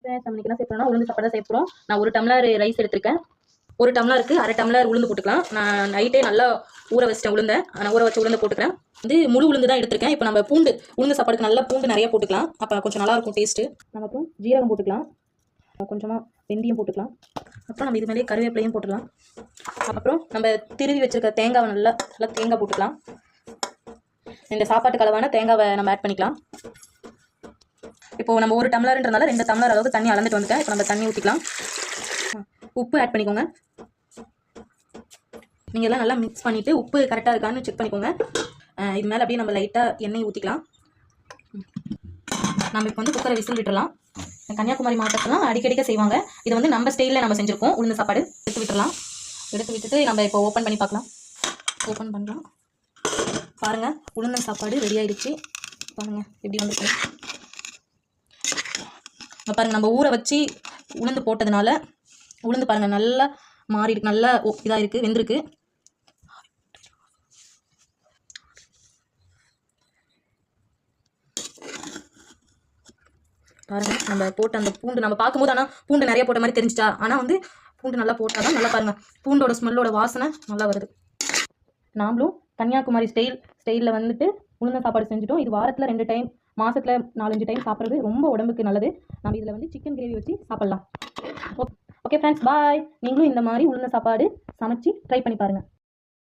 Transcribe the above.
நம்ம இன்னைக்கு என்ன சேர்ப்போம்னா உளுந்து சாப்பாடு தான் சேர்ப்போம். நான் 1 டம்ளர் ரைஸ் எடுத்திருக்கேன். 1 டம்ளருக்கு 1/2 டம்ளர் உளுந்து போட்டுக்கலாம். நான் நைட்டே நல்லா ஊற வச்சிட்டேன் உளுந்த. நான் ஊற வச்ச உளுந்த போட்டுக்கிறேன். முழு உளுந்து தான் எடுத்திருக்கேன். இப்போ நம்ம உளுந்து சாப்பாடுக்கு நல்லா பூண்டு நிறைய போட்டுக்கலாம். அப்போ கொஞ்சம் நல்லா இருக்கும் டேஸ்ட்டு. நம்ம அப்புறம் ஜீரகம் போட்டுக்கலாம். கொஞ்சமாக வெந்தயம் போட்டுக்கலாம். அப்புறம் நம்ம இது மேலேயே கருவேப்பிலையும் போட்டுக்கலாம். அப்புறம் நம்ம திருவி வச்சிருக்க தேங்காவை நல்லா தேங்காய் போட்டுக்கலாம். இந்த சாப்பாட்டுக்கு அளவான தேங்காவை நம்ம ஆட் பண்ணிக்கலாம். இப்போ நம்ம 1 டம்ளர்ன்றனால 2 டம்ளர் அளவுக்கு தண்ணி அளந்துட்டு வந்துட்டேன். இப்போ நம்ம தண்ணி ஊற்றிக்கலாம். உப்பு ஆட் பண்ணிக்கோங்க. நீங்கள் எல்லாம் நல்லா மிக்ஸ் பண்ணிவிட்டு உப்பு கரெக்டாக இருக்கான்னு செக் பண்ணிக்கோங்க. இது மேலே அப்படியே நம்ம லைட்டாக எண்ணெய் ஊற்றிக்கலாம். நம்ம இப்போ குக்கரை விசில் விட்டுடலாம். கன்னியாகுமரி மாவட்டத்தெல்லாம் அடிக்கடிக்க செய்வாங்க. இது நம்ம ஸ்டைலில் நம்ம செஞ்சுருக்கோம். உளுந்து சாப்பாடு எடுத்து விட்டுடலாம். எடுத்து விட்டுட்டு நம்ம இப்போ ஓப்பன் பண்ணி பார்க்கலாம். ஓப்பன் பண்ணலாம். பாருங்கள், உளுந்து சாப்பாடு ரெடி ஆகிடுச்சு. பாருங்கள் எப்படி வந்துருக்கு. பாருங்கள், நம்ம ஊற வச்சு உளுந்து போட்டதுனால உளுந்து பாருங்கள் நல்லா மாறிடுக்கு, நல்லா இதாக இருக்குது, வெந்திருக்கு. பாருங்கள், நம்ம போட்ட அந்த பூண்டு நம்ம பார்க்கும்போது ஆனால் பூண்டு நிறைய போட்ட மாதிரி தெரிஞ்சிட்டா. ஆனால் பூண்டு நல்லா போட்டால் தான் நல்லா பாருங்கள் பூண்டோட ஸ்மெல்லோட வாசனை நல்லா வருது. நாமளும் கன்னியாகுமரி ஸ்டைலில் உளுந்த சாப்பாடு செஞ்சுட்டோம். இது வாரத்தில் 2 டைம், மாதத்தில் 4-5 டைம் சாப்பிட்றது ரொம்ப உடம்புக்கு நல்லது. நம்ம இதில் சிக்கன் கிரேவி வச்சு சாப்பிட்லாம். ஓகே ஃப்ரெண்ட்ஸ், பாய். நீங்களும் இந்த மாதிரி உளுந்த சாப்பாடு சமைச்சு ட்ரை பண்ணி பாருங்கள்.